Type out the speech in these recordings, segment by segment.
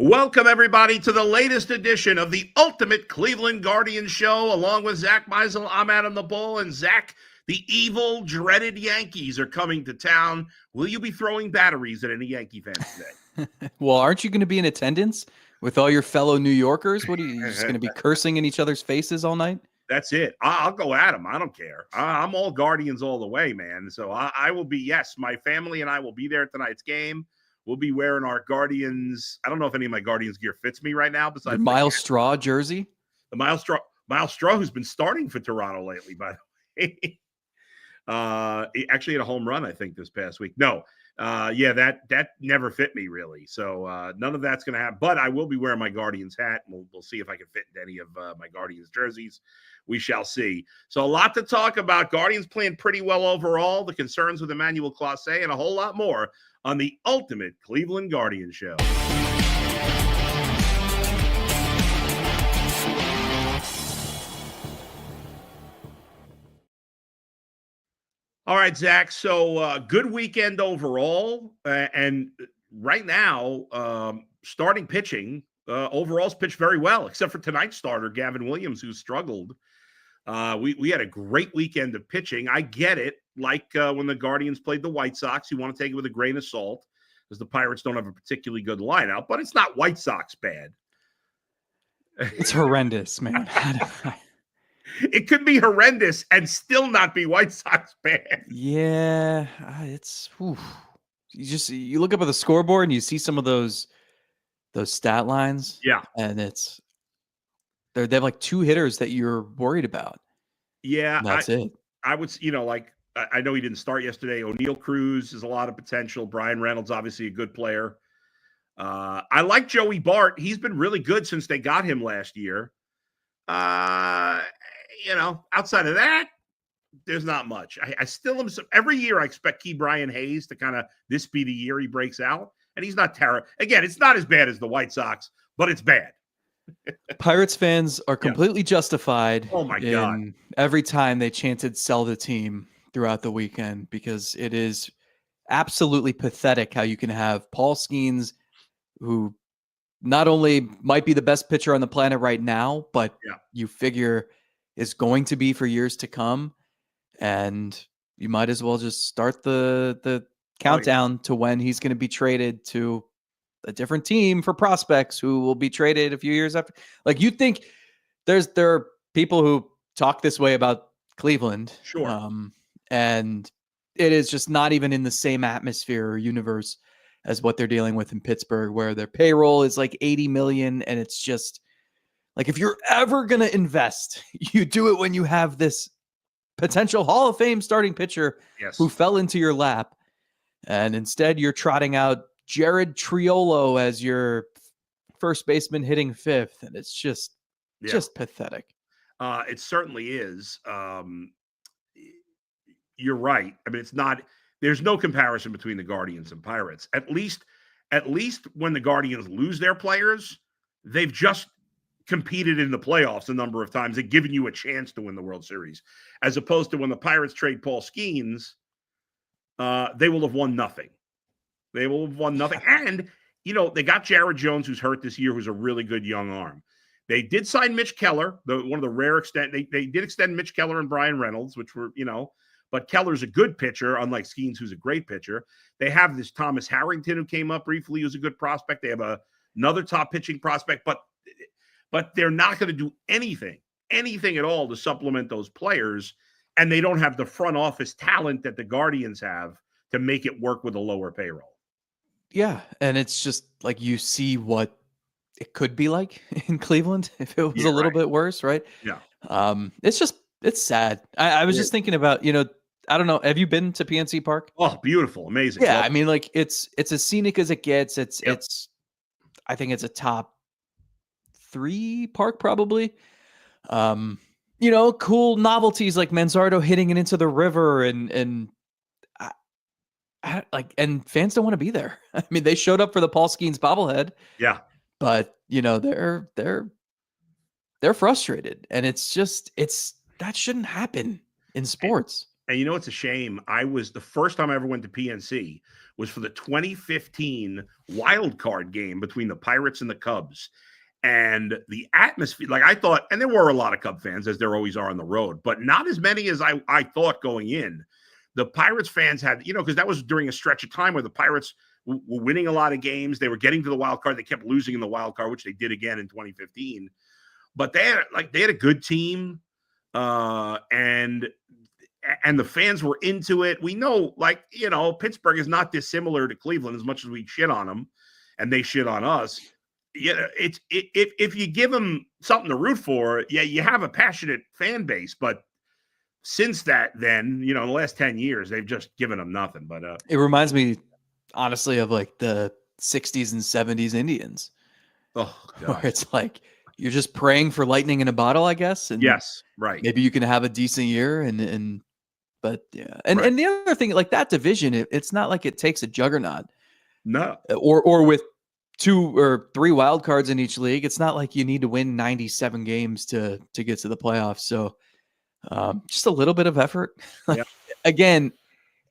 Welcome, everybody, to the latest edition of the Ultimate Cleveland Guardians Show. Along with Zach Meisel, I'm Adam the Bull. And Zach, the evil, dreaded Yankees are coming to town. Will you be throwing batteries at any Yankee fans today? Well, aren't you going to be in attendance with all your fellow New Yorkers? What are you just going to be cursing in each other's faces all night? That's it. I'll go at them. I don't care. I'm all Guardians all the way, man. So I will be, yes, my family and I will be there at tonight's game. We'll be wearing our Guardians. I don't know if any of my Guardians gear fits me right now. Besides Miles Straw jersey, the Miles Straw, who's been starting for Toronto lately, by the way. He actually had a home run, I think, this past week. No, that never fit me really. So none of that's going to happen. But I will be wearing my Guardians hat. We'll see if I can fit into any of my Guardians jerseys. We shall see. So a lot to talk about. Guardians playing pretty well overall. The concerns with Emmanuel Clase and a whole lot more on the Ultimate Cleveland Guardians Show. All right, Zach. So good weekend overall. And right now, starting pitching, overall's pitched very well, except for tonight's starter, Gavin Williams, who struggled. We had a great weekend of pitching. I get it. Like when the Guardians played the White Sox, you want to take it with a grain of salt because the Pirates don't have a particularly good lineup, but it's not White Sox bad. It's horrendous, man. It could be horrendous and still not be White Sox bad. Yeah, it's you look up at the scoreboard and you see some of those stat lines. Yeah, and they have like two hitters that you're worried about. Yeah, that's it. I would, I know he didn't start yesterday. O'Neal Cruz has a lot of potential. Brian Reynolds, obviously a good player. I like Joey Bart. He's been really good since they got him last year. Outside of that, there's not much. I still am. Every year I expect Key Brian Hayes to kind of this be the year he breaks out. And he's not terrible. Again, it's not as bad as the White Sox, but it's bad. Pirates fans are completely justified. Oh my God. Every time they chanted sell the team throughout the weekend, because it is absolutely pathetic how you can have Paul Skeens, who not only might be the best pitcher on the planet right now, but you figure is going to be for years to come. And you might as well just start the countdown to when he's going to be traded to a different team for prospects who will be traded a few years after. Like, you think there are people who talk this way about Cleveland. Sure. And it is just not even in the same atmosphere or universe as what they're dealing with in Pittsburgh, where their payroll is like 80 million. And it's just like, if you're ever going to invest, you do it when you have this potential Hall of Fame starting pitcher who fell into your lap. And instead you're trotting out Jared Triolo as your first baseman hitting fifth. And it's just pathetic. It certainly is. You're right. I mean, there's no comparison between the Guardians and Pirates. At least when the Guardians lose their players, they've just competed in the playoffs a number of times and given you a chance to win the World Series, as opposed to when the Pirates trade Paul Skeens, they will have won nothing. They will have won nothing. And, they got Jared Jones, who's hurt this year, who's a really good young arm. They did sign Mitch Keller, one of the rare extent. They did extend Mitch Keller and Brian Reynolds, which were, but Keller's a good pitcher, unlike Skeens, who's a great pitcher. They have this Thomas Harrington, who came up briefly, who's a good prospect. They have another top pitching prospect, but they're not going to do anything at all to supplement those players. And they don't have the front office talent that the Guardians have to make it work with a lower payroll. Yeah. And it's just like, you see what it could be like in Cleveland if it was a little bit worse, right? Yeah. It's sad. I was just thinking about, I don't know. Have you been to PNC Park? Oh, beautiful. Amazing. Yeah. I mean, like, it's as scenic as it gets. I think it's a top 3 park probably. Cool novelties like Manzardo hitting it into the river and fans don't want to be there. I mean, they showed up for the Paul Skeens bobblehead. Yeah. But, they're frustrated, and that shouldn't happen in sports. And it's a shame. The first time I ever went to PNC was for the 2015 wild card game between the Pirates and the Cubs. And the atmosphere, like I thought, and there were a lot of Cub fans, as there always are on the road, but not as many as I thought going in. The Pirates fans had, because that was during a stretch of time where the Pirates were winning a lot of games. They were getting to the wild card. They kept losing in the wild card, which they did again in 2015. But they had a good team, and the fans were into it. We know, Pittsburgh is not dissimilar to Cleveland as much as we shit on them, and they shit on us. If you give them something to root for, you have a passionate fan base. But since that, then, in the last 10 years, they've just given them nothing. But it reminds me, honestly, of like the 60s and 70s Indians. Oh, God. Where it's like you're just praying for lightning in a bottle, I guess. And yes, right. Maybe you can have a decent year, but yeah. And Right. And the other thing, like that division, it's not like it takes a juggernaut. No. Or with 2 or 3 wild cards in each league, it's not like you need to win 97 games to get to the playoffs. So just a little bit of effort. Yeah. Again,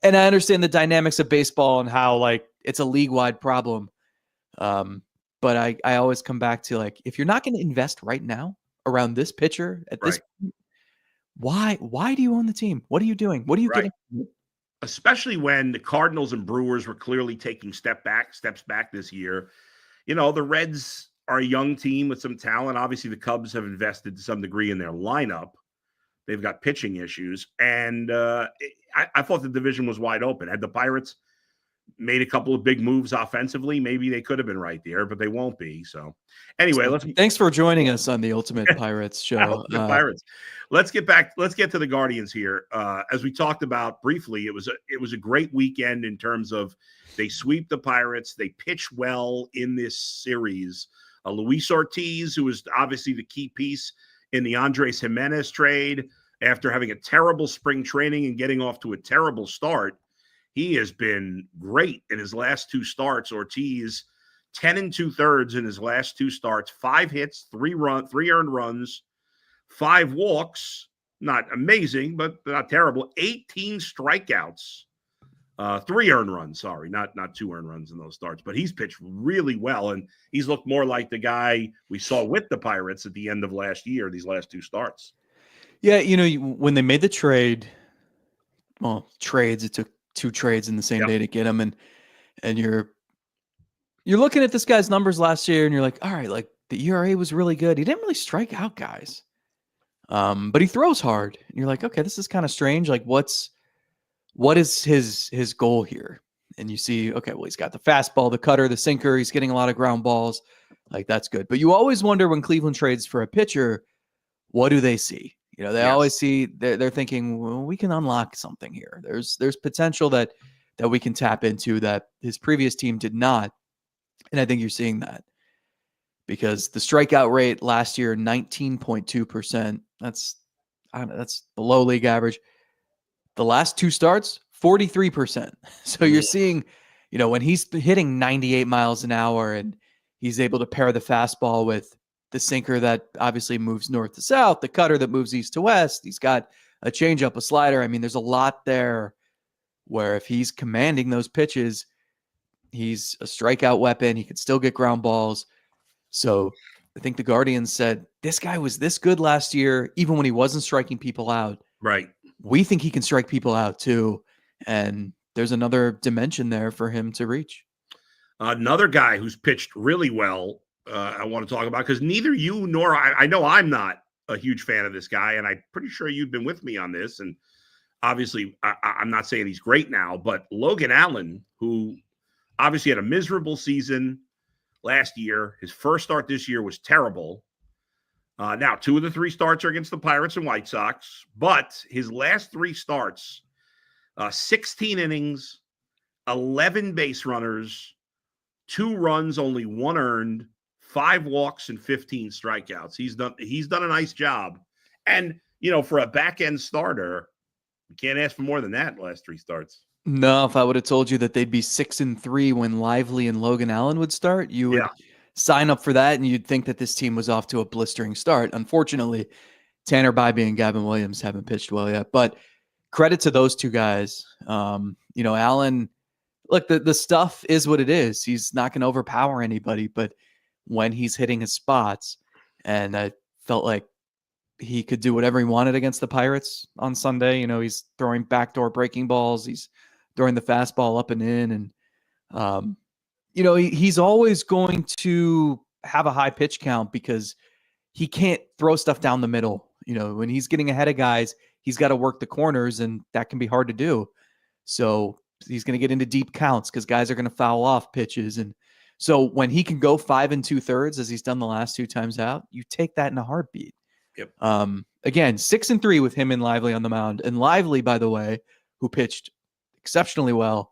and I understand the dynamics of baseball and how like it's a league-wide problem. But I always come back to, like, if you're not going to invest right now around this pitcher at this point, why do you own the team? What are you doing? What are you getting? Especially when the Cardinals and Brewers were clearly taking steps back this year. The Reds are a young team with some talent. Obviously, the Cubs have invested to some degree in their lineup. They've got pitching issues. And I thought the division was wide open. Had the Pirates made a couple of big moves offensively, maybe they could have been right there, but they won't be. So anyway, thanks for joining us on the Ultimate Pirates show. Pirates. Let's get to the Guardians here. As we talked about briefly, it was a great weekend in terms of they sweep the Pirates. They pitch well in this series. Luis Ortiz, who was obviously the key piece in the Andres Jimenez trade, after having a terrible spring training and getting off to a terrible start, he has been great in his last 2 starts. Ortiz, 10 2/3 in his last 2 starts, 5 hits, 3 earned runs, 5 walks. Not amazing, but not terrible. 18 strikeouts, 3 earned runs. Sorry, not 2 earned runs in those starts. But he's pitched really well, and he's looked more like the guy we saw with the Pirates at the end of last year. These last 2 starts. Yeah, when they made the trade, trades, it took 2 trades in the same day to get him, and you're looking at this guy's numbers last year, and you're like, all right, like the ERA was really good. He didn't really strike out guys, but he throws hard, and you're like, okay, this is kind of strange. Like, what is his goal here? And you see, okay, well, he's got the fastball, the cutter, the sinker. He's getting a lot of ground balls. Like, that's good. But you always wonder when Cleveland trades for a pitcher, what do they see? They always see, they're thinking, well, we can unlock something here. There's potential that we can tap into that his previous team did not. And I think you're seeing that because the strikeout rate last year, 19.2%. That's below league average. The last 2 starts, 43%. So you're seeing, when he's hitting 98 miles an hour and he's able to pair the fastball with the sinker that obviously moves north to south, the cutter that moves east to west. He's got a changeup, a slider. I mean, there's a lot there where if he's commanding those pitches, he's a strikeout weapon. He can still get ground balls. So I think the Guardians said, this guy was this good last year, even when he wasn't striking people out. Right. We think he can strike people out too. And there's another dimension there for him to reach. Another guy who's pitched really well, I want to talk about, because neither you nor I know I'm not a huge fan of this guy, and I'm pretty sure you've been with me on this. And obviously, I'm not saying he's great now, but Logan Allen, who obviously had a miserable season last year, his first start this year was terrible. Now, 2 of the 3 starts are against the Pirates and White Sox, but his last 3 starts, 16 innings, 11 base runners, 2 runs, only 1 earned, 5 walks and 15 strikeouts. He's done a nice job. And, for a back-end starter, you can't ask for more than that last 3 starts. No, if I would have told you that they'd be 6-3 when Lively and Logan Allen would start, you would sign up for that, and you'd think that this team was off to a blistering start. Unfortunately, Tanner Bybee and Gavin Williams haven't pitched well yet. But credit to those 2 guys. Allen look, the stuff is what it is. He's not going to overpower anybody, but when he's hitting his spots, and I felt like he could do whatever he wanted against the Pirates on Sunday. He's throwing backdoor breaking balls. He's throwing the fastball up and in. And, he's always going to have a high pitch count because he can't throw stuff down the middle. When he's getting ahead of guys, he's got to work the corners, and that can be hard to do. So he's going to get into deep counts because guys are going to foul off pitches. And so when he can go 5 2/3, as he's done the last 2 times out, you take that in a heartbeat. Yep. Again, 6-3 with him and Lively on the mound. And Lively, by the way, who pitched exceptionally well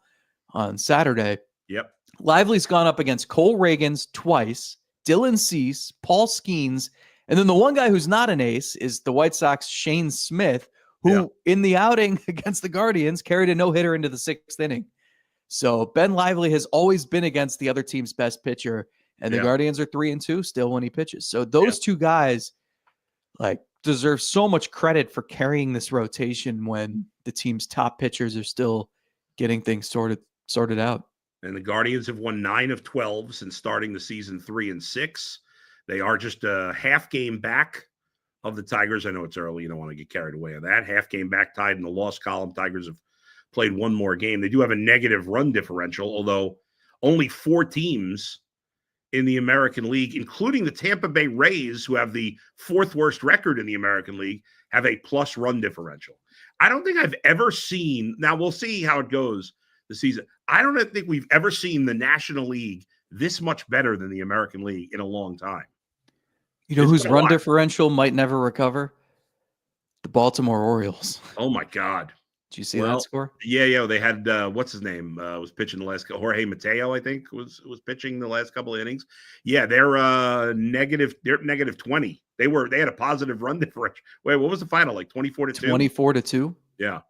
on Saturday. Yep. Lively's gone up against Cole Reagans twice, Dylan Cease, Paul Skeens, and then the one guy who's not an ace is the White Sox Shane Smith, who in the outing against the Guardians carried a no-hitter into the 6th inning. So Ben Lively has always been against the other team's best pitcher, and the Guardians are 3-2 still when he pitches. So those two guys deserve so much credit for carrying this rotation when the team's top pitchers are still getting things sorted out. And the Guardians have won 9 of 12 since starting the season 3-6. They are just a half game back of the Tigers. I know it's early. You don't want to get carried away on that. Half game back, tied in the loss column. Tigers have played one more game. They do have a negative run differential, although only 4 teams in the American League, including the Tampa Bay Rays, who have the 4th worst record in the American League, have a plus run differential. I don't think I've ever seen, now we'll see how it goes this season. I don't think we've ever seen the National League this much better than the American League in a long time. You know whose run differential might never recover? The Baltimore Orioles. Oh, my God. Did you see that score? Yeah. They had, what's his name? Was pitching the last, Jorge Mateo, I think, was pitching the last couple of innings. Yeah, they're negative 20. They had a positive run differential. Wait, what was the final? 24-2? 24-2? Yeah.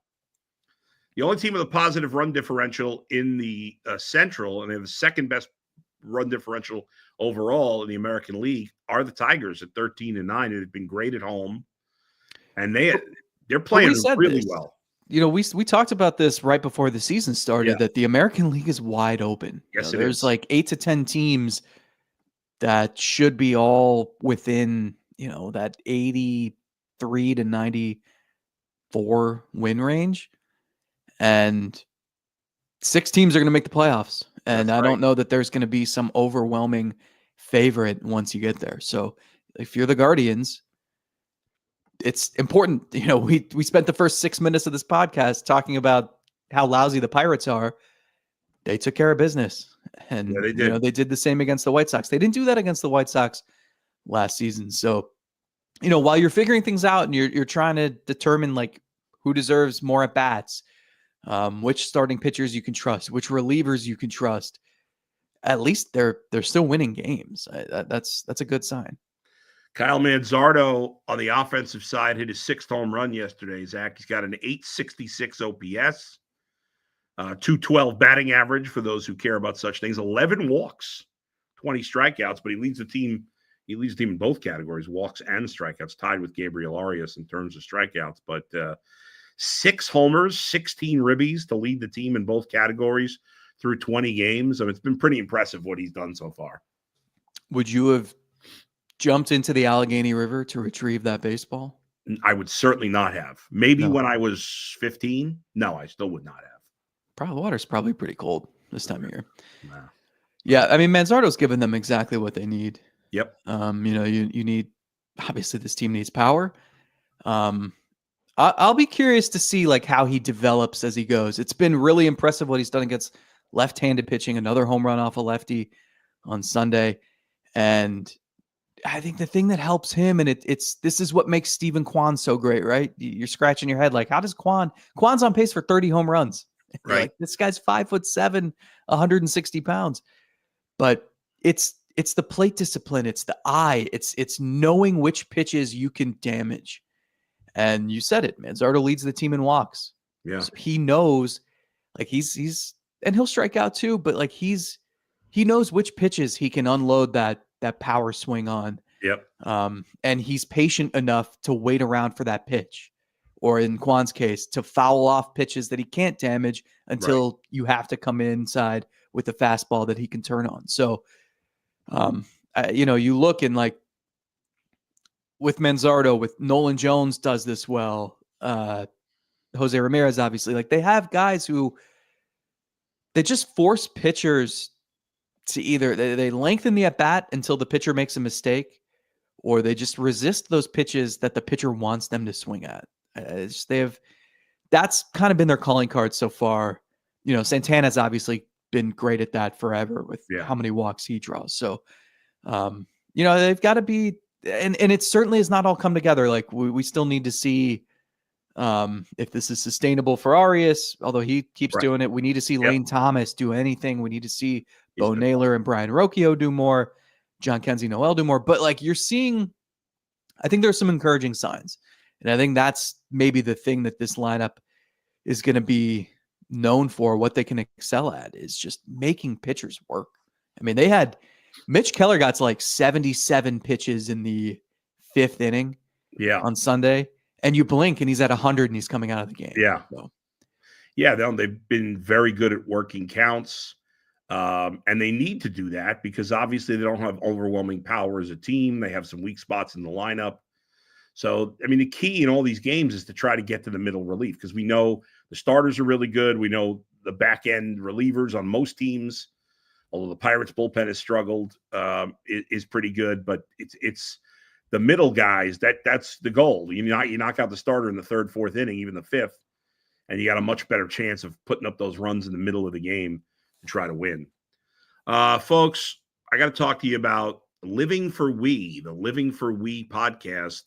The only team with a positive run differential in the Central, and they have the 2nd best run differential overall in the American League, are the Tigers at 13-9. It had been great at home, and they're playing really well. We talked about this right before the season started, that the American League is wide open. Yes, there's 8 to 10 teams that should be all within, that 83 to 94 win range. And 6 teams are going to make the playoffs. And I don't know that there's going to be some overwhelming favorite once you get there. So if you're the Guardians, it's important. We spent the first 6 minutes of this podcast talking about how lousy the Pirates are. They took care of business, and they did. They did the same against the White Sox. They didn't do that against the White Sox last season. So, while you're figuring things out and you're trying to determine who deserves more at bats, which starting pitchers you can trust, which relievers you can trust, at least they're still winning games. That's a good sign. Kyle Manzardo on the offensive side hit his 6th home run yesterday, Zach. He's got an 866 OPS, 212 batting average for those who care about such things, 11 walks, 20 strikeouts, but he leads the team. He leads the team in both categories, walks and strikeouts, tied with Gabriel Arias in terms of strikeouts. But 6 homers, 16 ribbies to lead the team in both categories through 20 games. It's been pretty impressive what he's done so far. Would you have jumped into the Allegheny River to retrieve that baseball? I would certainly not have. Maybe when I was 15. No, I still would not have. Probably water's probably pretty cold this time of year. Nah. Yeah, Manzardo's given them exactly what they need. Yep. You need, obviously this team needs power. I'll be curious to see how he develops as he goes. It's been really impressive what he's done against left-handed pitching, another home run off a lefty on Sunday. And I think the thing that helps him, and this is what makes Stephen Kwan so great, right? You're scratching your head how does Kwan's on pace for 30 home runs. Right. This guy's 5'7", 160 pounds. But it's the plate discipline, it's the eye, it's knowing which pitches you can damage. And you said it, Manzardo leads the team in walks. Yeah. So he knows he's and he'll strike out too, but he knows which pitches he can unload that power swing on. Yep. And he's patient enough to wait around for that pitch, or in Kwan's case, to foul off pitches that he can't damage until you have to come inside with a fastball that he can turn on. So, you look and like with Manzardo, with Nolan Jones does this well. Jose Ramirez, obviously, like they have guys who they just force pitchers to either they lengthen the at bat until the pitcher makes a mistake, or they just resist those pitches that the pitcher wants them to swing at. That's kind of been their calling card so far. Santana's obviously been great at that forever with how many walks he draws. So, they've got to be, and it certainly has not all come together. Like we still need to see if this is sustainable for Arias, although he keeps doing it. We need to see Lane Thomas do anything. We need to see Bo Naylor and Brian Rocchio do more, John Kenzie Noel do more. But like you're seeing, I think there's some encouraging signs. And I think that's maybe the thing that this lineup is going to be known for. What they can excel at is just making pitchers work. I mean, they had Mitch Keller got to like 77 pitches in the 5th inning on Sunday. And you blink and he's at 100 and he's coming out of the game. Yeah. So. Yeah, they've been very good at working counts. And they need to do that because obviously they don't have overwhelming power as a team. They have some weak spots in the lineup. So, I mean, the key in all these games is to try to get to the middle relief because we know the starters are really good. We know the back end relievers on most teams, although the Pirates bullpen has struggled, is pretty good. But it's the middle guys that's the goal. You knock out the starter in the 3rd, 4th inning, even the 5th, and you got a much better chance of putting up those runs in the middle of the game to try to win. Folks, I got to talk to you about Living for We, the Living for We podcast.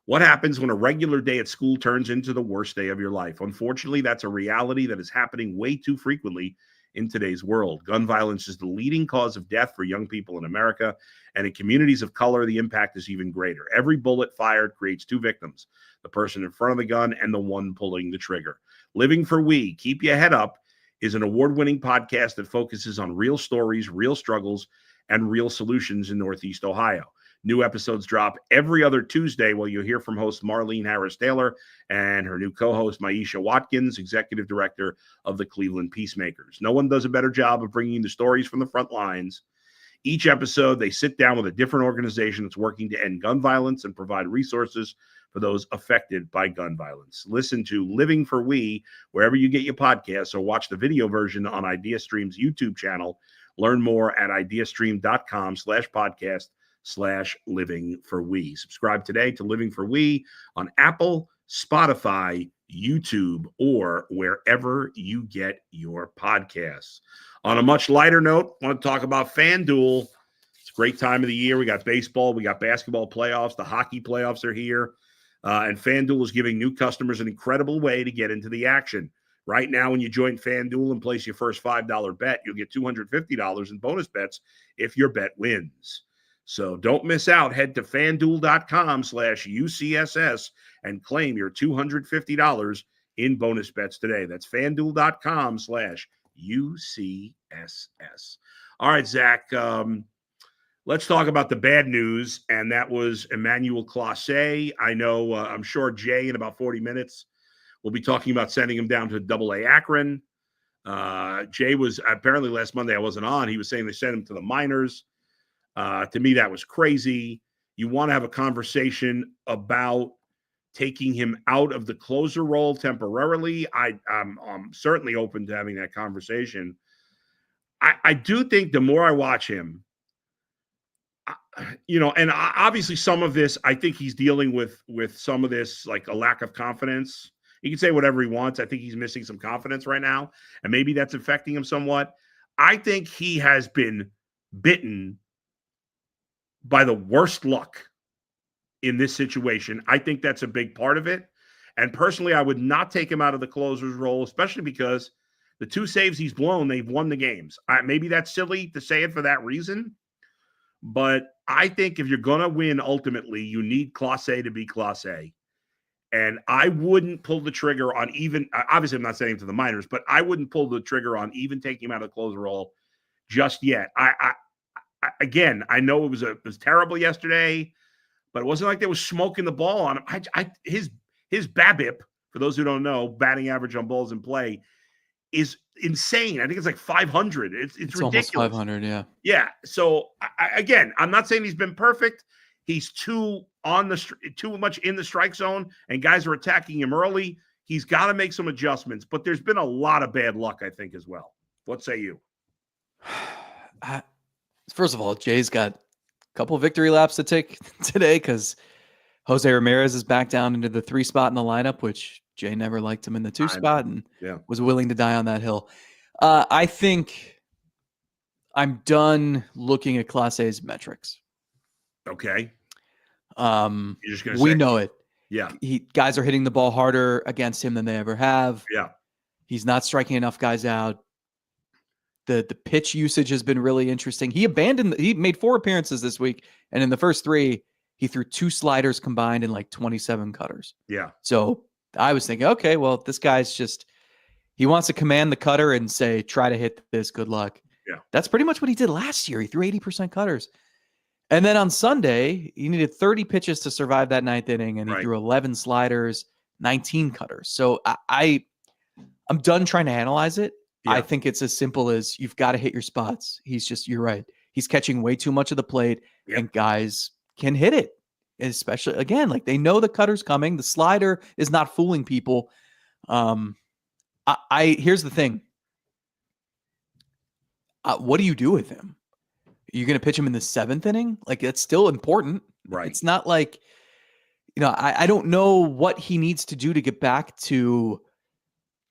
What happens when a regular day at school turns into the worst day of your life? Unfortunately, that's a reality that is happening way too frequently in today's world. Gun violence is the leading cause of death for young people in America, and in communities of color, the impact is even greater. Every bullet fired creates 2 victims, the person in front of the gun and the one pulling the trigger. Living for We, Keep Your Head Up, is an award-winning podcast that focuses on real stories, real struggles, and real solutions in Northeast Ohio. New episodes drop every other Tuesday, where you'll hear from host Marlene Harris-Taylor and her new co-host Maisha Watkins, executive director of the Cleveland Peacemakers. No one does a better job of bringing the stories from the front lines. Each episode, they sit down with a different organization that's working to end gun violence and provide resources for those affected by gun violence. Listen to Living for We wherever you get your podcasts, or watch the video version on IdeaStream's YouTube channel. Learn more at ideastream.com/podcast/Living for We. Subscribe today to Living for We on Apple, Spotify, YouTube, or wherever you get your podcasts. On a much lighter note, I want to talk about FanDuel. It's a great time of the year. We got baseball, we got basketball playoffs, the hockey playoffs are here, and FanDuel is giving new customers an incredible way to get into the action. Right now, when you join FanDuel and place your first $5 bet, you'll get $250 in bonus bets if your bet wins. So don't miss out. Head to FanDuel.com/UCSS and claim your $250 in bonus bets today. That's FanDuel.com/UCSS. All right, Zach, let's talk about the bad news, and that was Emmanuel Clase. I know, I'm sure Jay in about 40 minutes will be talking about sending him down to AA Akron. Jay was apparently last Monday, I wasn't on. He was saying they sent him to the minors. To me, that was crazy. You want to have a conversation about taking him out of the closer role temporarily. I'm certainly open to having that conversation. I do think the more I watch him, and obviously some of this, I think he's dealing with some of this, like a lack of confidence. He can say whatever he wants. I think he's missing some confidence right now, and maybe that's affecting him somewhat. I think he has been bitten by the worst luck in this situation. I think that's a big part of it. And personally, I would not take him out of the closer's role, especially because the 2 saves he's blown, they've won the games. Maybe that's silly to say it for that reason, but I think if you're going to win, ultimately, you need Clase to be Clase. And I wouldn't pull the trigger on even, obviously I'm not saying to the minors, but I wouldn't pull the trigger on even taking him out of the closer role just yet. Again, I know it was terrible yesterday, but it wasn't like there was smoke in the ball on him. His BABIP for those who don't know, batting average on balls in play is insane. I think it's like 500. It's It's ridiculous. almost 500. Yeah. Yeah. So again, I'm not saying he's been perfect. He's too much in the strike zone, and guys are attacking him early. He's got to make some adjustments, but there's been a lot of bad luck, I think, as well. What say you? First of all, Jay's got a couple of victory laps to take today because Jose Ramirez is back down into the 3 spot in the lineup, which Jay never liked him in the 2 spot and was willing to die on that hill. I think I'm done looking at Clase's metrics. Okay. You're just gonna we say, know it. Yeah. Guys are hitting the ball harder against him than they ever have. Yeah. He's not striking enough guys out. The pitch usage has been really interesting. He made 4 appearances this week, and in the first 3, he threw 2 sliders combined and like 27 cutters. Yeah. So I was thinking, okay, well, this guy's he wants to command the cutter and say, try to hit this, good luck. Yeah. That's pretty much what he did last year. He threw 80% cutters. And then on Sunday, he needed 30 pitches to survive that 9th inning, and he threw 11 sliders, 19 cutters. So I'm done trying to analyze it. Yeah. I think it's as simple as you've got to hit your spots. You're right. He's catching way too much of the plate, and guys can hit it. Especially, again, like they know the cutter's coming. The slider is not fooling people. Here's the thing. What do you do with him? Are you going to pitch him in the 7th inning? Like, that's still important. Right. It's not like, I don't know what he needs to do to get back to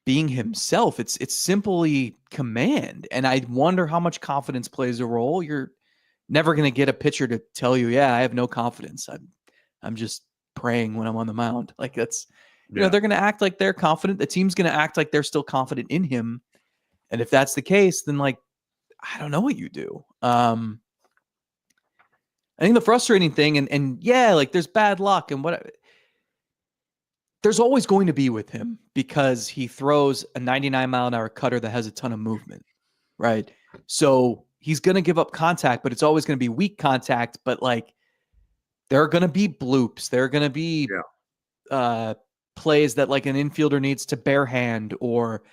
being himself. It's simply command. And I wonder how much confidence plays a role. You're never going to get a pitcher to tell you, yeah, I have no confidence. I'm just praying when I'm on the mound. Like that's, they're going to act like they're confident. The team's going to act like they're still confident in him. And if that's the case, then like, I don't know what you do. I think the frustrating thing, and yeah, like there's bad luck and there's always going to be with him because he throws a 99-mile-an-hour cutter that has a ton of movement, right? So he's going to give up contact, but it's always going to be weak contact. But like, there are going to be bloops. There are going to be plays that like an infielder needs to bare hand or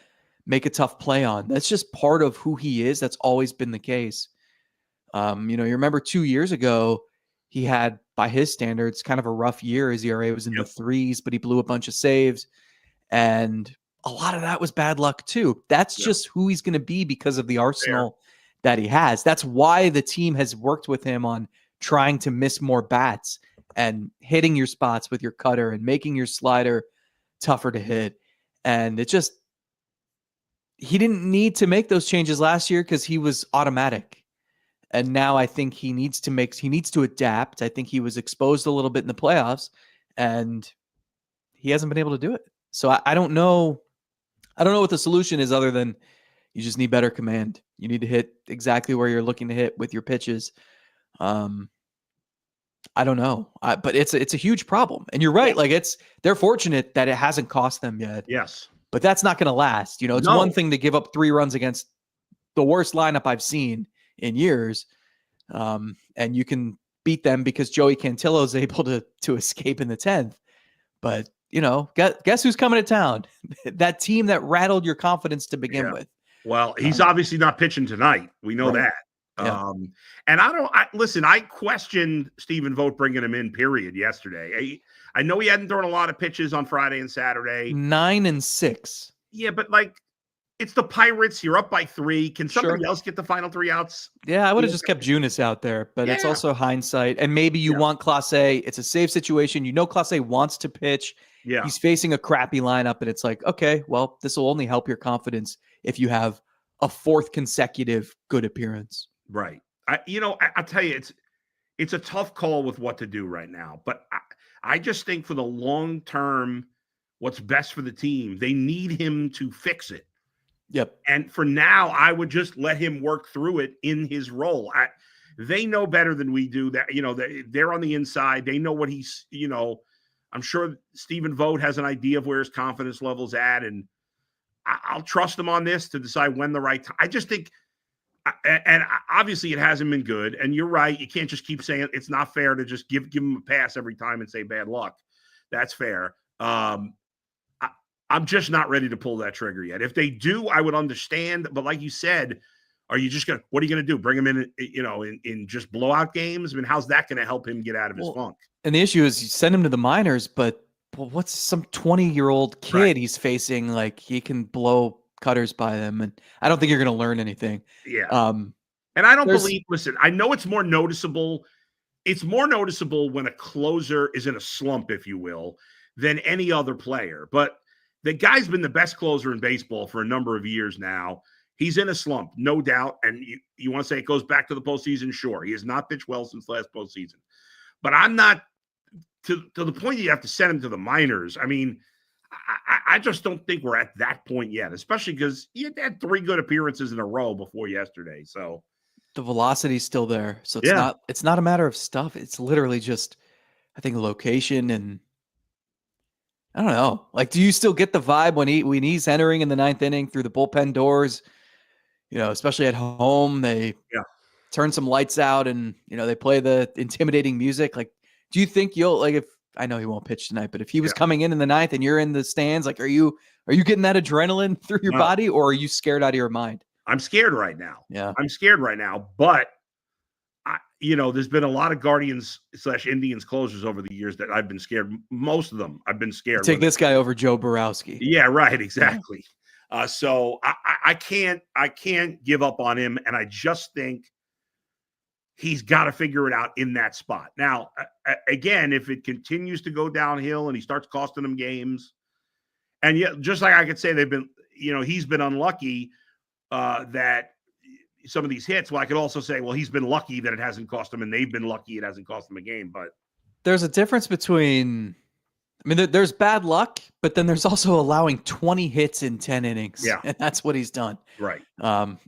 make a tough play on. That's just part of who he is. That's always been the case. You remember 2 years ago, he had, by his standards, kind of a rough year. His ERA was in the 3s, but he blew a bunch of saves. And a lot of that was bad luck too. That's just who he's going to be because of the arsenal that he has. That's why the team has worked with him on trying to miss more bats and hitting your spots with your cutter and making your slider tougher to hit. And he didn't need to make those changes last year because he was automatic. And now I think he needs to adapt. I think he was exposed a little bit in the playoffs and he hasn't been able to do it. So I don't know. I don't know what the solution is other than you just need better command. You need to hit exactly where you're looking to hit with your pitches. I don't know, but it's a huge problem. And you're right. Like they're fortunate that it hasn't cost them yet. Yes. But that's not going to last. It's one thing to give up 3 runs against the worst lineup I've seen in years. And you can beat them because Joey Cantillo is able to escape in the 10th. But, guess who's coming to town? That team that rattled your confidence to begin with. Well, he's obviously not pitching tonight. We know that. Yeah. And I questioned Stephen Vogt bringing him in, period, yesterday. I know he hadn't thrown a lot of pitches on Friday and Saturday. 9 and 6. Yeah, but like, it's the Pirates. You're up by 3. Can somebody else get the final 3 outs? Yeah, I would have just kept Junis out there, but it's also hindsight. And maybe you want Clase. It's a safe situation. Clase wants to pitch. Yeah. He's facing a crappy lineup, and it's like, okay, well, this will only help your confidence if you have a 4th consecutive good appearance. Right. I'll tell you, it's a tough call with what to do right now. But I just think for the long term, what's best for the team, they need him to fix it. Yep. And for now, I would just let him work through it in his role. They know better than we do that. They're on the inside. They know what he's, I'm sure Stephen Vogt has an idea of where his confidence level's at. And I'll trust him on this to decide when the right time. I just think, and obviously it hasn't been good. And you're right. You can't just keep saying it's not fair to just give him a pass every time and say bad luck. That's fair. I'm just not ready to pull that trigger yet. If they do, I would understand. But like you said, are you just gonna? What are you gonna do? Bring him in, in just blowout games? I mean, how's that gonna help him get out of his funk? And the issue is you send him to the minors, but what's some 20-year-old kid Right. he's facing? Like he can blow cutters by them, and I don't think you're going to learn anything. Yeah. And I don't there's- believe. Listen, I know it's more noticeable. It's more noticeable when a closer is in a slump, if you will, than any other player. But the guy's been the best closer in baseball for a number of years now. He's in a slump, no doubt. And you want to say it goes back to the postseason? Sure. He has not pitched well since last postseason. But I'm not to the point that you have to send him to the minors. I mean, I just don't think we're at that point yet, especially because he had 3 good appearances in a row before yesterday. So the velocity's still there. So it's not a matter of stuff. It's literally just, I think, location and I don't know. Like, do you still get the vibe when he's entering in the 9th inning through the bullpen doors? Especially at home, they turn some lights out and they play the intimidating music. Like, do you think if I know he won't pitch tonight, but if he was coming in the 9th and you're in the stands, like, are you getting that adrenaline through your body, or are you scared out of your mind? I'm scared right now. Yeah, I'm scared right now, but there's been a lot of Guardians/Indians closers over the years that I've been scared. Most of them, I've been scared. Take this guy over Joe Borowski. Yeah, right. Exactly. So I can't give up on him, and I just think he's got to figure it out in that spot. Now, again, if it continues to go downhill and he starts costing them games, and yet, just like I could say he's been unlucky that some of these hits. Well, I could also say, well, he's been lucky that it hasn't cost him, and they've been lucky it hasn't cost them a game. But there's a difference between. I mean, there's bad luck, but then there's also allowing 20 hits in 10 innings. Yeah. And that's what he's done. Right.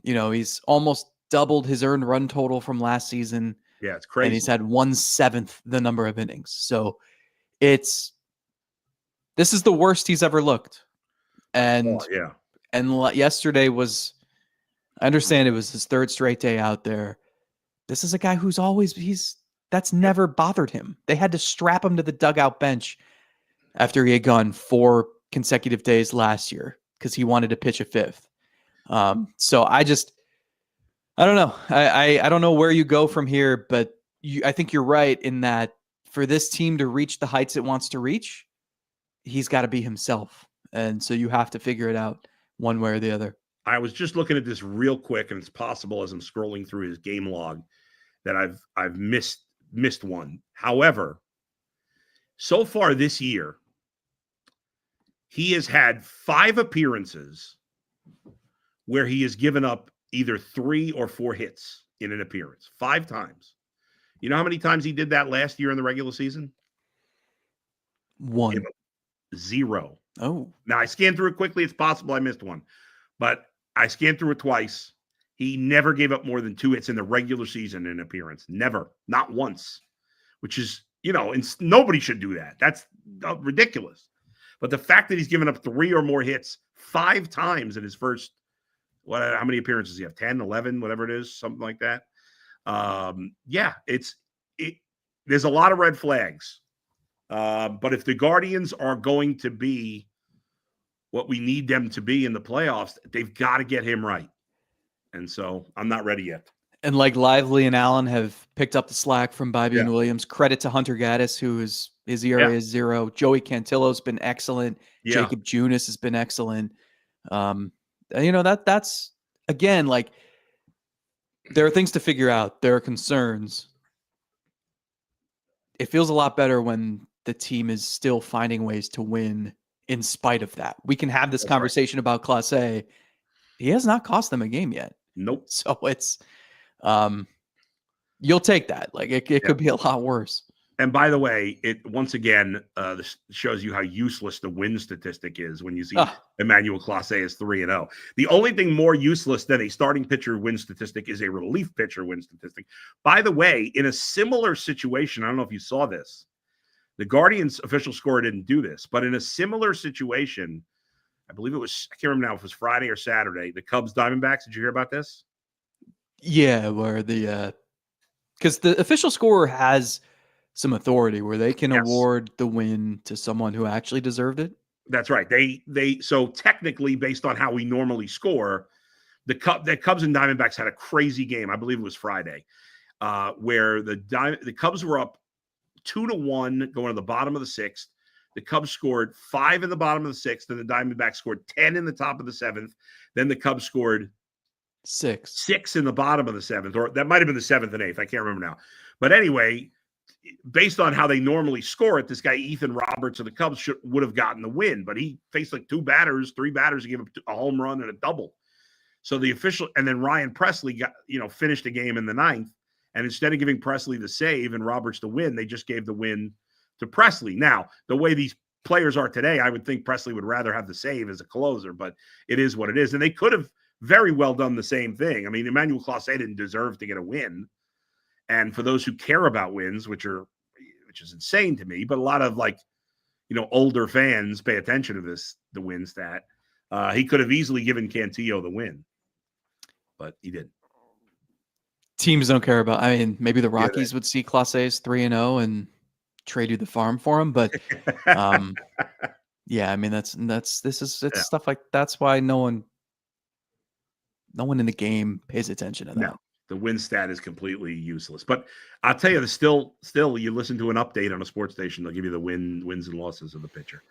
He's almost doubled his earned run total from last season. Yeah, it's crazy. And he's had 1/7 the number of innings. So this is the worst he's ever looked. And yesterday was, I understand it was his 3rd straight day out there. This is a guy who's that's never bothered him. They had to strap him to the dugout bench after he had gone 4 consecutive days last year because he wanted to pitch a 5th. So I don't know. I don't know where you go from here, but I think you're right in that for this team to reach the heights it wants to reach, he's got to be himself. And so you have to figure it out one way or the other. I was just looking at this real quick, and it's possible as I'm scrolling through his game log that I've missed one. However, so far this year, he has had 5 appearances where he has given up either 3 or 4 hits in an appearance. 5 times. You know how many times he did that last year in the regular season? 1. 0. Oh. Now, I scanned through it quickly. It's possible I missed one. But I scanned through it twice. He never gave up more than 2 hits in the regular season in an appearance. Never. Not once. Which is, nobody should do that. That's ridiculous. But the fact that he's given up 3 or more hits 5 times in his first, how many appearances does he have? 10, 11, whatever it is, something like that. There's a lot of red flags. But if the Guardians are going to be what we need them to be in the playoffs, they've got to get him right. And so I'm not ready yet. And like Lively and Allen have picked up the slack from Bobby and Williams. Credit to Hunter Gaddis, his ERA is 0. Joey Cantillo's been excellent. Jacob Junis has been excellent. That's again, like, there are things to figure out. There are concerns. It feels a lot better when the team is still finding ways to win in spite of that. We can have this conversation about Clase. He has not cost them a game yet. Nope. So it's, you'll take that. Like it could be a lot worse. And by the way, it once again this shows you how useless the win statistic is when you see Emmanuel Clase is 3-0. The only thing more useless than a starting pitcher win statistic is a relief pitcher win statistic. By the way, in a similar situation, I don't know if you saw this, the Guardians official score didn't do this, but in a similar situation, I believe it was, I can't remember now if it was Friday or Saturday, the Cubs Diamondbacks. Did you hear about this? Yeah, where because the official scorer has some authority where they can award the win to someone who actually deserved it. That's right. So technically, based on how we normally score, the Cubs and Diamondbacks had a crazy game. I believe it was Friday, where the Cubs were up 2-1 going to the bottom of the sixth. The Cubs scored 5 in the bottom of the sixth, and the Diamondbacks scored 10 in the top of the seventh. Then the Cubs scored 6 in the bottom of the seventh, or that might have been the seventh and eighth. I can't remember now. But anyway, based on how they normally score it, this guy Ethan Roberts of the Cubs would have gotten the win, but he faced like 3 batters to give up a home run and a double. So the official, and then Ryan Presley finished the game in the ninth, and instead of giving Presley the save and Roberts the win, they just gave the win to Presley. Now, the way these players are today, I would think Presley would rather have the save as a closer, but it is what it is. And they could have very well done the same thing. I mean, Emmanuel Clase didn't deserve to get a win. And for those who care about wins, which is insane to me, but a lot of older fans pay attention to the win stat. He could have easily given Cantillo the win, but he didn't. Teams don't care about. I mean, maybe the Rockies would see Clase's 3-0 and trade you the farm for him, but yeah, I mean it's stuff like that's why no one in the game pays attention to that. No, the win stat is completely useless. But I'll tell you, still you listen to an update on a sports station, they'll give you the wins and losses of the pitcher.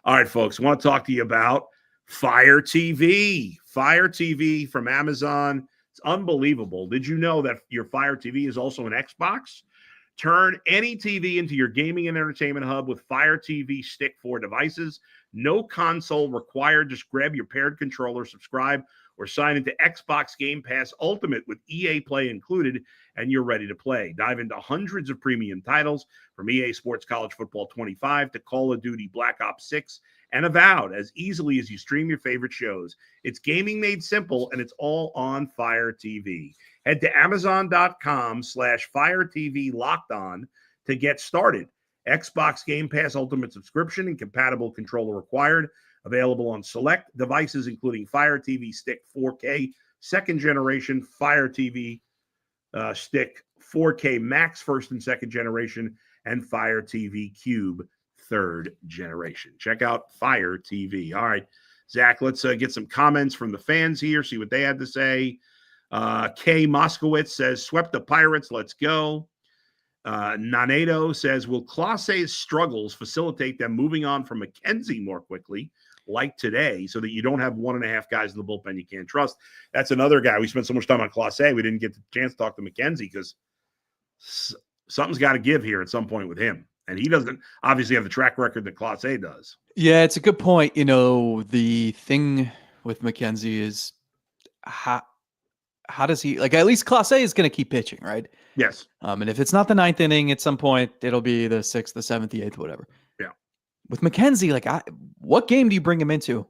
All right, folks, I want to talk to you about Fire TV. Fire TV from Amazon. It's unbelievable. Did you know that your Fire TV is also an Xbox? Turn any TV into your gaming and entertainment hub with Fire TV Stick 4 devices. No console required. Just grab your paired controller, subscribe, or sign into Xbox Game Pass Ultimate with EA Play included, and you're ready to play. Dive into hundreds of premium titles from EA Sports College Football 25 to Call of Duty Black Ops 6 and Avowed as easily as you stream your favorite shows. It's gaming made simple, and it's all on Fire TV. Head to Amazon.com/Fire TV Locked On to get started. Xbox Game Pass Ultimate subscription and compatible controller required. Available on select devices, including Fire TV Stick 4K, second generation, Fire TV Stick 4K Max, first and second generation, and Fire TV Cube, third generation. Check out Fire TV. All right, Zach, let's get some comments from the fans here, see what they had to say. Kay Moskowitz says, swept the Pirates, let's go. Nanedo says, will Clase's struggles facilitate them moving on from McKenzie more quickly, like today, so that you don't have 1.5 guys in the bullpen you can't trust? That's another guy. We spent so much time on Clase, we didn't get the chance to talk to McKenzie because something's got to give here at some point with him. And he doesn't obviously have the track record that Clase does. Yeah, it's a good point. The thing with McKenzie is how does he, at least Clase is going to keep pitching, right? Yes. And if it's not the 9th inning, at some point, it'll be the 6th, the 7th, the 8th, whatever. Yeah. With McKenzie, what game do you bring him into?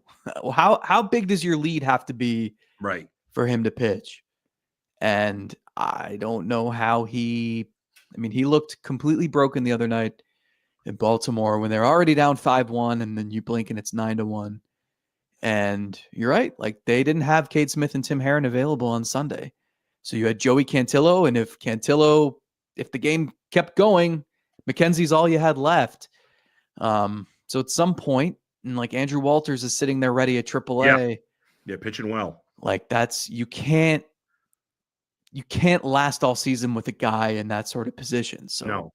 How big does your lead have to be right for him to pitch? And I don't know how he looked completely broken the other night in Baltimore when they're already down 5-1, and then you blink and it's 9-1. And you're right. They didn't have Cade Smith and Tim Herron available on Sunday. So you had Joey Cantillo. And if the game kept going, McKenzie's all you had left. So at some point, and Andrew Walters is sitting there ready at AAA. Yeah, pitching well. You can't last all season with a guy in that sort of position. So no.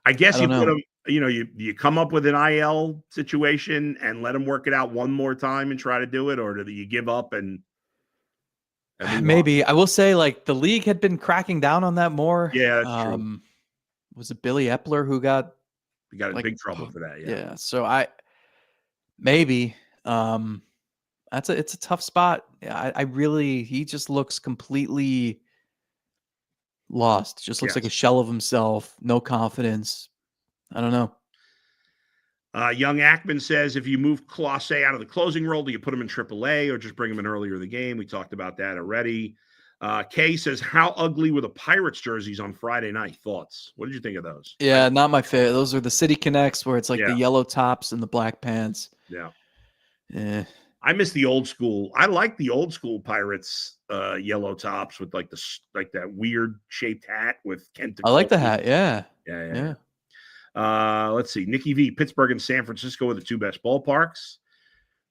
I guess you put him, you come up with an IL situation and let him work it out one more time and try to do it, or do you give up and maybe I will say the league had been cracking down on that more. Yeah, that's true. Was it Billy Epler who got in big trouble for that? Yeah. So it's a tough spot. Yeah, he just looks completely lost. Just looks like a shell of himself. No confidence. I don't know. Young Ackman says, if you move Clase out of the closing role, do you put him in AAA or just bring him in earlier in the game? We talked about that already. Kay says, how ugly were the Pirates jerseys on Friday night? Thoughts? What did you think of those? Yeah, not my favorite. Those are the City Connects where it's the yellow tops and the black pants. Yeah. I miss the old school. I like the old school Pirates yellow tops with that weird shaped hat with Kent. I like the hat. Yeah. Yeah. Let's see. Nikki V, Pittsburgh and San Francisco are the two best ballparks.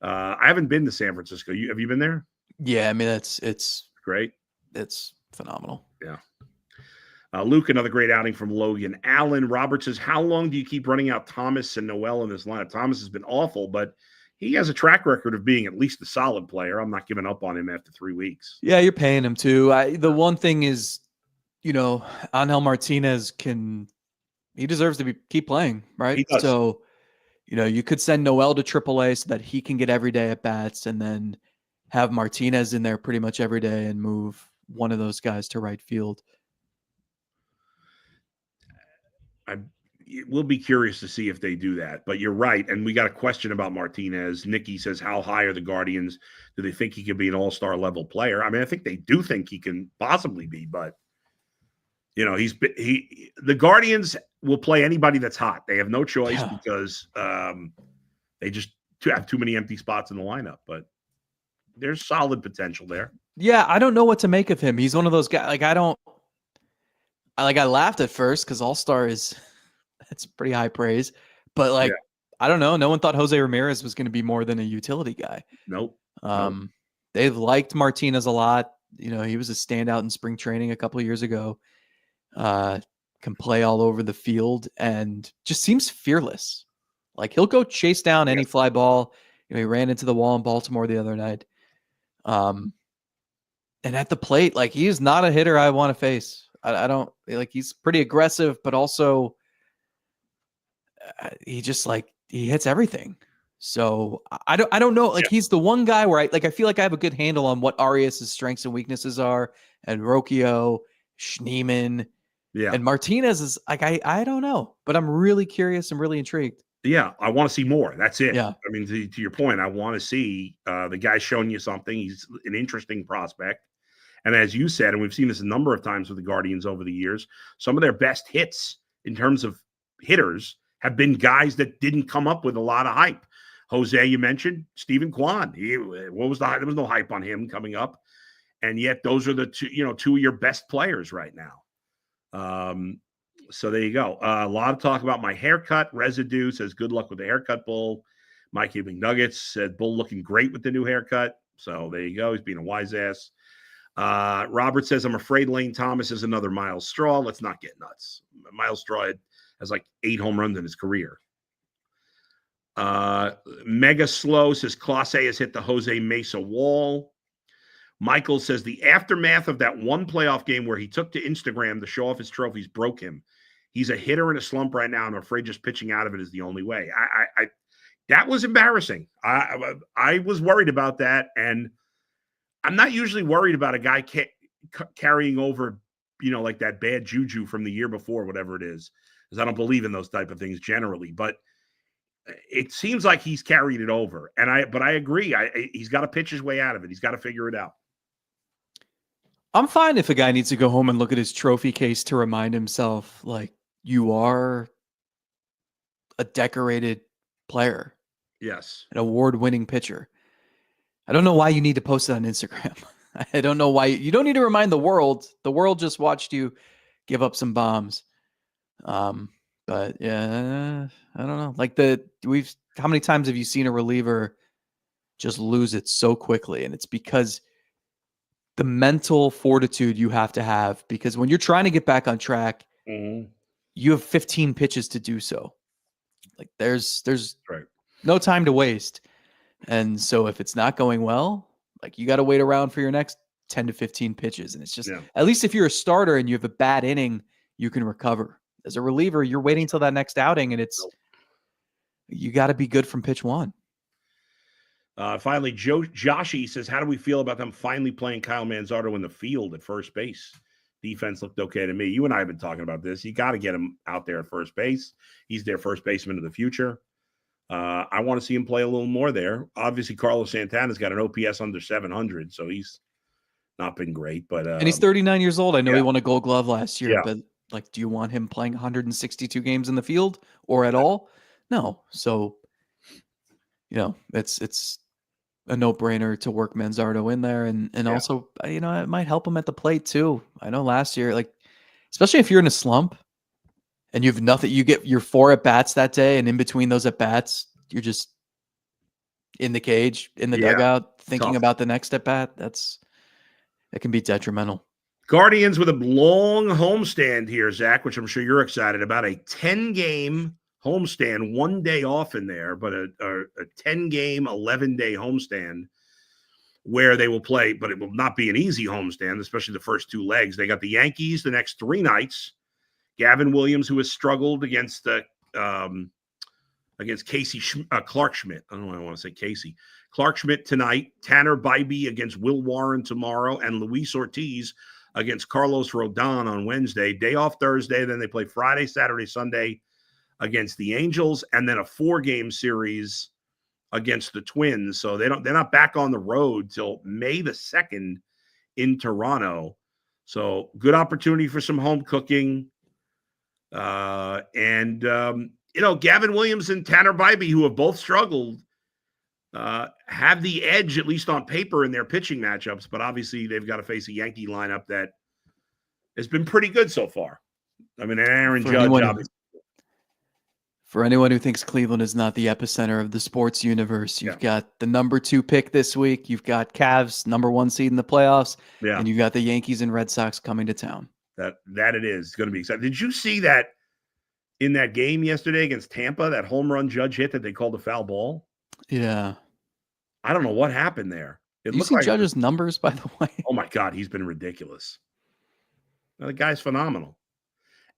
I haven't been to San Francisco. Have you been there? Yeah, I mean it's Great. It's phenomenal. Yeah. Luke, another great outing from Logan. Allen Roberts says, how long do you keep running out Thomas and Noel in this lineup? Thomas has been awful, but he has a track record of being at least a solid player. I'm not giving up on him after 3 weeks. Yeah, you're paying him too. The one thing is, Angel Martinez he deserves to keep playing, right? He does. So, you could send Noel to AAA so that he can get every day at bats, and then have Martinez in there pretty much every day and move one of those guys to right field. We'll be curious to see if they do that, but you're right. And we got a question about Martinez. Nikki says, how high are the Guardians? Do they think he could be an all-star level player? I mean, I think they do think he can possibly be, but the Guardians will play anybody that's hot. They have no choice because they just have too many empty spots in the lineup, but there's solid potential there. Yeah. I don't know what to make of him. He's one of those guys. I laughed at first because all-star it's pretty high praise, but I don't know. No one thought Jose Ramirez was going to be more than a utility guy. Nope. They've liked Martinez a lot. He was a standout in spring training a couple of years ago. Can play all over the field and just seems fearless. Like he'll go chase down any fly ball. He ran into the wall in Baltimore the other night. And at the plate, like he is not a hitter I want to face. I don't like. He's pretty aggressive, but also he just he hits everything. So I don't know. Like he's the one guy where I feel like I have a good handle on what Arias' strengths and weaknesses are, and Rocchio, Schneemann, and Martinez is I don't know, but I'm really curious and really intrigued. Yeah, I want to see more. That's it. Yeah. I mean, to your point, I want to see the guy showing you something. He's an interesting prospect. And as you said, and we've seen this a number of times with the Guardians over the years, some of their best hits in terms of hitters have been guys that didn't come up with a lot of hype. Jose, you mentioned Stephen Kwan. There was no hype on him coming up. And yet those are the two of your best players right now. So there you go. A lot of talk about my haircut. Residue says, good luck with the haircut, Bull. Mikey McNuggets said, Bull looking great with the new haircut. So there you go. He's being a wise ass. Robert says, I'm afraid Lane Thomas is another Miles Straw. Let's not get nuts. Miles Straw has like 8 home runs in his career. Mega Slow says, Clase has hit the Jose Mesa wall. Michael says, the aftermath of that one playoff game where he took to Instagram to show off his trophies broke him. He's a hitter in a slump right now, and I'm afraid just pitching out of it is the only way. That was embarrassing. I was worried about that, and I'm not usually worried about a guy carrying over, like that bad juju from the year before, whatever it is, because I don't believe in those type of things generally. But it seems like he's carried it over, but I agree. He's got to pitch his way out of it. He's got to figure it out. I'm fine if a guy needs to go home and look at his trophy case to remind himself, like, you are a decorated player. Yes. An award-winning pitcher. I don't know why you need to post it on Instagram. I don't know why. You don't need to remind the world. The world just watched you give up some bombs. But yeah, I don't know. Like how many times have you seen a reliever just lose it so quickly? And it's because the mental fortitude you have to have, because when you're trying to get back on track, you have 15 pitches to do so. Like there's no time to waste. And so if it's not going well, like you got to wait around for your next 10 to 15 pitches. And it's just, at least if you're a starter and you have a bad inning, you can recover. As a reliever, you're waiting till that next outing, and you got to be good from pitch one. Finally, Joshi says, how do we feel about them finally playing Kyle Manzardo in the field at first base? Defense looked okay to me. You and I have been talking about this. You got to get him out there at first base. He's their first baseman of the future. I want to see him play a little more there. Obviously, Carlos Santana's got an OPS under 700, so he's not been great. But and he's 39 years old. I know he won a Gold Glove last year, but like, do you want him playing 162 games in the field or at all? No. So, it's a no-brainer to work Manzardo in there, and also, it might help him at the plate too. I know last year, like, especially if you're in a slump, and you have nothing. You get your 4 at bats that day, and in between those at bats, you're just in the cage, in the dugout, thinking tough. about the next at bat. It can be detrimental. Guardians with a long homestand here, Zach, which I'm sure you're excited about. A 10-game homestand, 1 day off in there, but a 10-game, 11-day homestand where they will play, but it will not be an easy homestand, especially the first 2 legs. They got the Yankees the next 3 nights. Gavin Williams, who has struggled against Clark Schmidt. I don't know why I want to say Casey. Clark Schmidt tonight. Tanner Bybee against Will Warren tomorrow, and Luis Ortiz against Carlos Rodon on Wednesday. Day off Thursday. Then they play Friday, Saturday, Sunday against the Angels, and then a 4-game series against the Twins. So they're not back on the road till May the 2nd in Toronto. So good opportunity for some home cooking. Gavin Williams and Tanner Bybee, who have both struggled, have the edge, at least on paper, in their pitching matchups. But obviously they've got to face a Yankee lineup that has been pretty good so far. I mean, Aaron Judge, obviously. For anyone who thinks Cleveland is not the epicenter of the sports universe, you've got the number 2 pick this week. You've got Cavs, number 1 seed in the playoffs. And you've got the Yankees and Red Sox coming to town. That it is. It's going to be exciting. Did you see that in that game yesterday against Tampa, that home run Judge hit that they called a foul ball? Yeah. I don't know what happened there. You see Judge's numbers, by the way? Oh, my God. He's been ridiculous. The guy's phenomenal.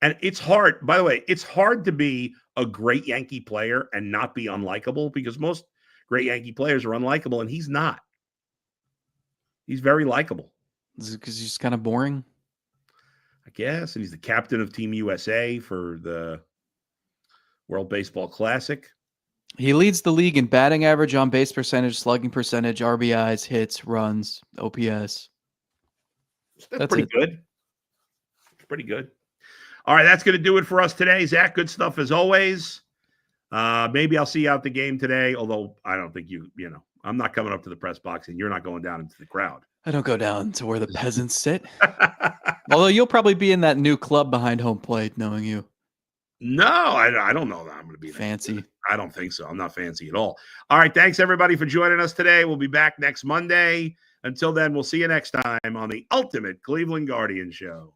And it's hard, by the way, it's hard to be a great Yankee player and not be unlikable, because most great Yankee players are unlikable, and he's not. He's very likable. Is it because he's kind of boring? I guess. And he's the captain of Team USA for the World Baseball Classic. He leads the league in batting average, on base percentage, slugging percentage, RBIs, hits, runs, OPS. That's pretty good. Pretty good. All right, that's going to do it for us today. Zach, good stuff as always. Maybe I'll see you out the game today, although I don't think I'm not coming up to the press box, and you're not going down into the crowd. I don't go down to where the peasants sit. Although you'll probably be in that new club behind home plate, knowing you. No, I don't know that I'm going to be fancy. I don't think so. I'm not fancy at all. All right, thanks everybody for joining us today. We'll be back next Monday. Until then, we'll see you next time on the Ultimate Cleveland Guardian Show.